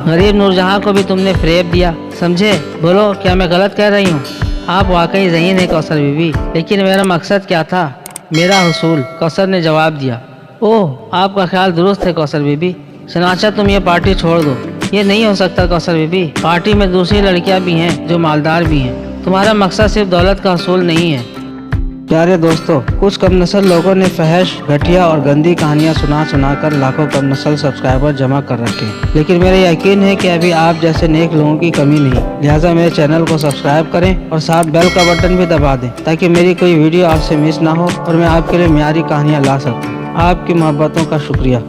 गरीब नूरजहां को भी तुमने फरेब दिया, समझे? बोलो, क्या मैं गलत कह रही हूँ? आप वाकई ज़हीन है कौसर बीबी, लेकिन मेरा मकसद क्या था? मेरा हुसूल, कौसर ने जवाब दिया। ओह, आपका ख्याल दुरुस्त है कौसर बीबी, चनाचा तुम ये पार्टी छोड़ दो। ये नहीं हो सकता कौसर बीबी, पार्टी में दूसरी लड़कियां भी हैं जो मालदार भी हैं। तुम्हारा मकसद सिर्फ दौलत का हसूल नहीं है। प्यारे दोस्तों, कुछ कम नस्ल लोगों ने फहश, घटिया और गंदी कहानियां सुना कर लाखों कम नस्ल सब्सक्राइबर जमा कर रखे, लेकिन मेरा यकीन है कि अभी आप जैसे नेक लोगों की कमी नहीं। लिहाजा मेरे चैनल को सब्सक्राइब करें और साथ बेल का बटन भी दबा दें, ताकि मेरी कोई वीडियो आपसे मिस ना हो और मैं आपके लिए मियारी कहानियाँ ला सकूँ। आपकी मोहब्बतों का शुक्रिया।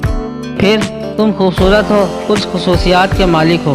फिर तुम खूबसूरत हो, कुछ खुसूसियात के मालिक हो,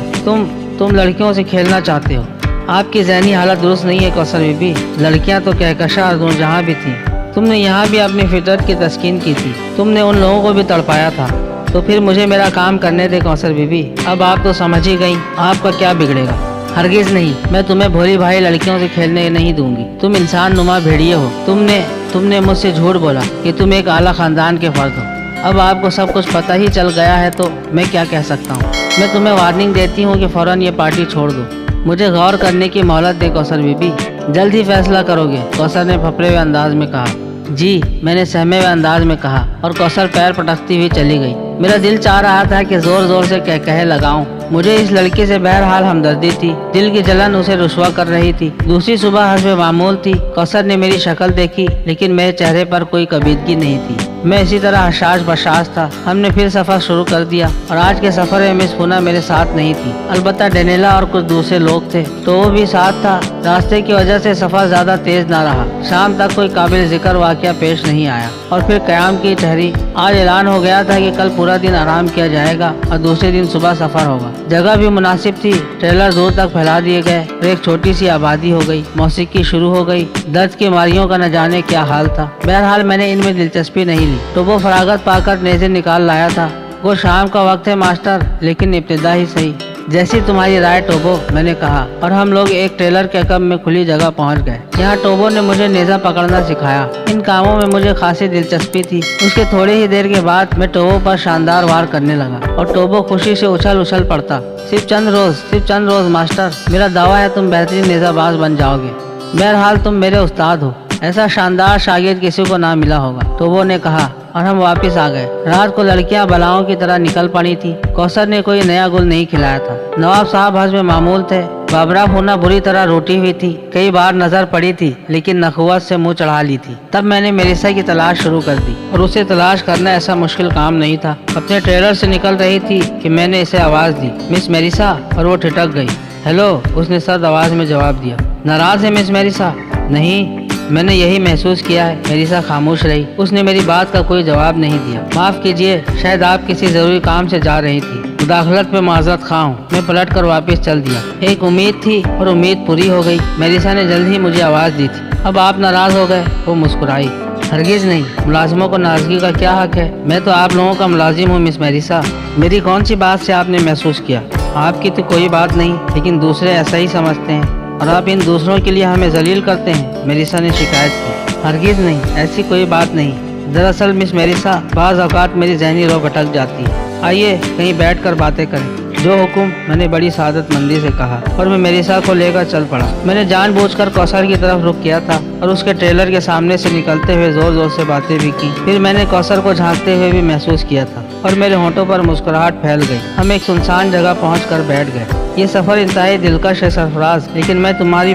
तुम लड़कियों से खेलना चाहते हो। आपकी ज़हनी हालत दुरुस्त नहीं है कौसर बीबी। लड़कियां तो कहकशा और नूरजहां भी थी। तुमने यहाँ भी अपनी फितरत की तस्कीन की थी, तुमने उन लोगों को भी तड़पाया था। तो फिर मुझे मेरा काम करने दे कौसर बीबी। अब आप तो समझ ही गई, आपका क्या बिगड़ेगा? हरगिज नहीं, मैं तुम्हें भोली भाई लड़कियों से खेलने नहीं दूंगी। तुम इंसान नुमा भेड़िए हो। तुमने मुझसे झूठ बोला कि तुम एक आला खानदान के फर्द हो। अब आपको सब कुछ पता ही चल गया है तो मैं क्या कह सकता हूँ। मैं तुम्हें वार्निंग देती हूँ कि फौरन ये पार्टी छोड़ दो। मुझे गौर करने की मोहलत दे कौसर बीबी, जल्द ही फैसला करोगे, कौसर ने फपरे हुए अंदाज में कहा। जी, मैंने सहमे हुए अंदाज में कहा और कौसर पैर पटकती हुई चली गई। मेरा दिल चाह रहा था कि जोर जोर से कह लगाऊं। मुझे इस लड़की से बहरहाल हमदर्दी थी, दिल की जलन उसे रुस्वा कर रही थी। दूसरी सुबह हस्बे मामूल थी। कौसर ने मेरी शक्ल देखी, लेकिन मेरे चेहरे पर कोई कबीदगी नहीं थी। मैं इसी तरह हशाश बशाश था। हमने फिर सफर शुरू कर दिया और आज के सफर में मिस फूना मेरे साथ नहीं थी। अलबत्ता डेनिला और कुछ दूसरे लोग थे, तो वो भी साथ था। रास्ते की वजह से सफर ज्यादा तेज ना रहा। शाम तक कोई काबिल जिक्र वाकया पेश नहीं आया और फिर कयाम की ठहरी। आज ऐलान हो गया था कि कल पूरा दिन आराम किया जाएगा और दूसरे दिन सुबह सफर होगा। जगह भी मुनासिब थी। ट्रेलर दूर तक फैला दिए गए और एक छोटी सी आबादी हो गई। मौसीकी शुरू हो गई। दर्द की मारियों का न जाने क्या हाल था। बहरहाल मैंने इनमें दिलचस्पी नहीं ली। तो वो फरागत पाकर नेज़े निकाल लाया था। वो शाम का वक्त है मास्टर, लेकिन इब्तिदा ही सही। जैसी तुम्हारी राय टोबो, मैंने कहा, और हम लोग एक ट्रेलर के कब में खुली जगह पहुंच गए। यहाँ टोबो ने मुझे नेज़ा पकड़ना सिखाया। इन कामों में मुझे खासी दिलचस्पी थी। उसके थोड़ी ही देर के बाद मैं टोबो पर शानदार वार करने लगा और टोबो खुशी से उछल उछल पड़ता। सिर्फ चंद रोज मास्टर, मेरा दावा है तुम बेहतरीन नेज़ाबाज बन जाओगे। बहरहाल तुम मेरे उस्ताद हो। ऐसा शानदार शागिर्द किसी को ना मिला होगा, टोबो ने कहा, और हम वापस आ गए। रात को लड़कियां बलाओं की तरह निकल पड़ी थी। कौसर ने कोई नया गुल नहीं खिलाया था। नवाब साहब हज में मामूल थे। बाबरा होना बुरी तरह रोटी हुई थी। कई बार नजर पड़ी थी, लेकिन नखुवत से मुंह चढ़ा ली थी। तब मैंने मेरिसा की तलाश शुरू कर दी, और उसे तलाश करना ऐसा मुश्किल काम नहीं था। अपने ट्रेलर से निकल रही थी कि मैंने इसे आवाज दी, मिस मेरिसा, और वो ठिठक गई। हेलो, उसने सर्द आवाज में जवाब दिया। नाराज है मिस मेरिसा? नहीं, मैंने यही महसूस किया है। मेरिसा खामोश रही। उसने मेरी बात का कोई जवाब नहीं दिया। माफ कीजिए, शायद आप किसी जरूरी काम से जा रही थी। मुदाखलत पे माजरत खा हूँ। मैं पलट कर वापस चल दिया। एक उम्मीद थी और उम्मीद पूरी हो गई। मेरिसा ने जल्द ही मुझे आवाज दी थी। अब आप नाराज हो गए? वो मुस्कुराई। हरगिज नहीं, मुलाजिमों को नाराजगी का क्या हक है? मैं तो आप लोगों का मुलाजिम हूँ मिस मेरिसा। मेरी कौन सी बात से आपने महसूस किया? आपकी तो कोई बात नहीं, लेकिन दूसरे ऐसा ही समझते हैं और आप इन दूसरों के लिए हमें जलील करते हैं, मेरिसा ने शिकायत की। हरगिज नहीं, ऐसी कोई बात नहीं। दरअसल मिस मेरिसा, बाज़ औक़ात मेरी ज़हनी रो भटक जाती है। आइए कहीं बैठकर बातें करें। जो हुक्म, मैंने बड़ी सादतमंदी से कहा और मैं मेरिसा को लेकर चल पड़ा। मैंने जानबूझकर कौसर की तरफ रुख किया था और उसके ट्रेलर के सामने से निकलते हुए जोर जोर से बातें भी की। फिर मैंने कौसर को झांकते हुए भी महसूस किया था और मेरे होंठों पर मुस्कुराहट फैल गई। हम एक सुनसान जगह पहुंचकर बैठ गए। ये सफर इंतहाई दिलकश है सरफराज, लेकिन मैं तुम्हारी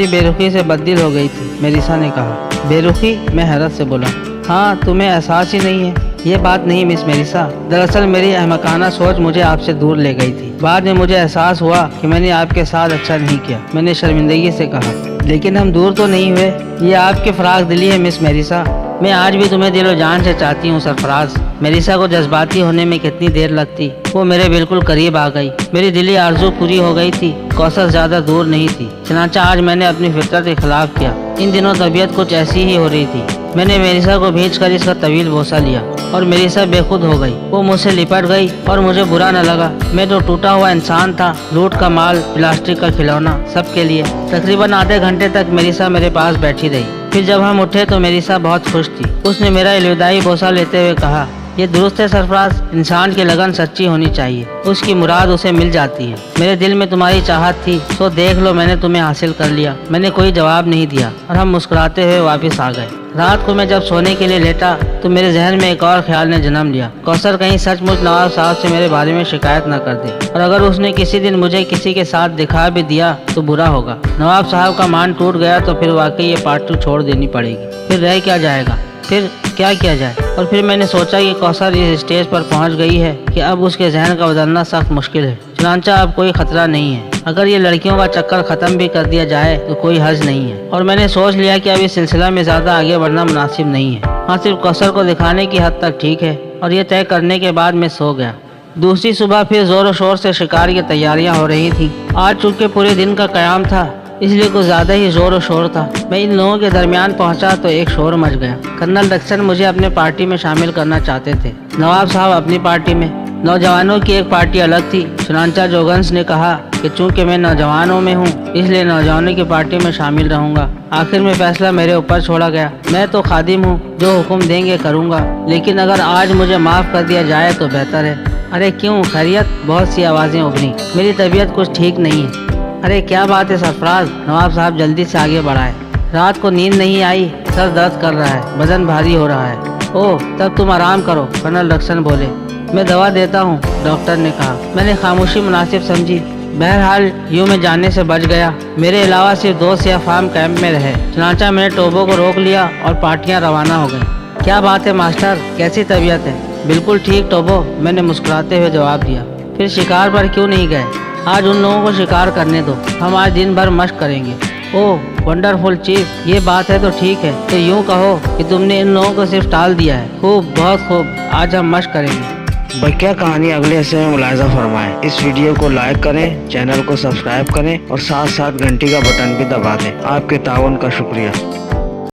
बेरुखी से बददिल हो गई थी, मेरिसा ने कहा। बेरुखी? मैं हैरत से बोला। हाँ, तुम्हें एहसास ही नहीं है? ये बात नहीं मिस मेरिसा, दरअसल मेरी अहमकाना सोच मुझे आपसे दूर ले गई थी। बाद में मुझे एहसास हुआ कि मैंने आपके साथ अच्छा नहीं किया, मैंने शर्मिंदगी से कहा। लेकिन हम दूर तो नहीं हुए। ये आपकी फराग दिली है मिस मेरिसा। मैं आज भी तुम्हें दिलो जान से चाहती हूँ सरफराज। मेरिसा को जज्बाती होने में कितनी देर लगती, वो मेरे बिल्कुल करीब आ गई। मेरी दिली आरज़ू पूरी हो गई थी। कौसर ज्यादा दूर नहीं थी। चनाचा आज मैंने अपनी फितरत के खिलाफ किया। इन दिनों तबीयत कुछ ऐसी ही हो रही थी। मैंने मेरिसा को भींचकर इसका तवील बोसा लिया और मेरिसा बेखुद हो गई। वो मुझसे लिपट गई और मुझे बुरा न लगा। मैं तो टूटा हुआ इंसान था, लूट का माल, प्लास्टिक का खिलौना, सबके लिए। तकरीबन आधे घंटे तक मेरिसा मेरे पास बैठी रही। फिर जब हम उठे तो मेरिसा बहुत खुश थी। उसने मेरा अलविदाई बोसा लेते हुए कहा, یہ درست ہے سرفراز، انسان کی لگن سچی ہونی چاہیے، اس کی مراد اسے مل جاتی ہے۔ میرے دل میں تمہاری چاہت تھی، سو دیکھ لو میں نے تمہیں حاصل کر لیا۔ میں نے کوئی جواب نہیں دیا اور ہم مسکراتے ہوئے واپس آ گئے۔ رات کو میں جب سونے کے لیے لیٹا تو میرے ذہن میں ایک اور خیال نے جنم لیا، کوثر کہیں سچ مچ نواب صاحب سے میرے بارے میں شکایت نہ کر دے، اور اگر اس نے کسی دن مجھے کسی کے ساتھ دکھا بھی دیا تو برا ہوگا۔ نواب صاحب کا مان ٹوٹ گیا تو پھر واقعی یہ پارٹی چھوڑ دینی پڑے گی، پھر رہ کیا جائے گا، پھر کیا کیا جائے۔ اور پھر میں نے سوچا کہ کوثر اس اسٹیج پر پہنچ گئی ہے کہ اب اس کے ذہن کا بدلنا سخت مشکل ہے، چنانچہ اب کوئی خطرہ نہیں ہے۔ اگر یہ لڑکیوں کا چکر ختم بھی کر دیا جائے تو کوئی حرج نہیں ہے، اور میں نے سوچ لیا کہ اب اس سلسلہ میں زیادہ آگے بڑھنا مناسب نہیں ہے۔ ہاں، صرف کوثر کو دکھانے کی حد تک ٹھیک ہے، اور یہ طے کرنے کے بعد میں سو گیا۔ دوسری صبح پھر زور و شور سے شکار کی تیاریاں ہو رہی تھیں۔ آج چونکہ پورے دن کا قیام تھا اس لیے کچھ زیادہ ہی زور و شور تھا۔ میں ان لوگوں کے درمیان پہنچا تو ایک شور مچ گیا۔ کرنل ڈکسن مجھے اپنے پارٹی میں شامل کرنا چاہتے تھے، نواب صاحب اپنی پارٹی میں۔ نوجوانوں کی ایک پارٹی الگ تھی، چنانچہ جوگنس نے کہا کہ چونکہ میں نوجوانوں میں ہوں اس لیے نوجوانوں کی پارٹی میں شامل رہوں گا۔ آخر میں فیصلہ میرے اوپر چھوڑا گیا۔ میں تو خادم ہوں، جو حکم دیں گے کروں گا، لیکن اگر آج مجھے معاف کر دیا جائے تو بہتر ہے۔ ارے کیوں، خیریت؟ بہت سی آوازیں ابھریں۔ میری طبیعت کچھ ٹھیک نہیں ہے۔ ارے کیا بات ہے سرفراز؟ نواب صاحب جلدی سے آگے بڑھائے۔ رات کو نیند نہیں آئی، سر درد کر رہا ہے، بدن بھاری ہو رہا ہے۔ اوہ، تب تم آرام کرو، کرنل ڈکسن بولے۔ میں دوا دیتا ہوں، ڈاکٹر نے کہا۔ میں نے خاموشی مناسب سمجھی۔ بہرحال یوں میں جانے سے بچ گیا۔ میرے علاوہ صرف 2 سیاہ فام کیمپ میں رہے، چنانچہ میں نے ٹوبوں کو روک لیا اور پارٹیاں روانہ ہو گئیں۔ کیا بات ہے ماسٹر، کیسی طبیعت ہے؟ بالکل ٹھیک ٹوبو، میں نے مسکراتے ہوئے جواب دیا۔ پھر شکار پر کیوں نہیں گئے؟ آج ان لوگوں کو شکار کرنے دو، ہم آج دن بھر مشق کریں گے۔ اوہ ونڈرفل چیف، یہ بات ہے تو ٹھیک ہے، تو یوں کہو کہ تم نے ان لوگوں کو صرف ٹال دیا ہے۔ خوب، بہت خوب، آج ہم مشق کریں گے۔ بقیہ کہانی اگلے حصے میں ملاحظہ فرمائیں۔ اس ویڈیو کو لائک کریں، چینل کو سبسکرائب کریں اور ساتھ ساتھ گھنٹی کا بٹن بھی دبا دیں۔ آپ کے تعاون کا شکریہ۔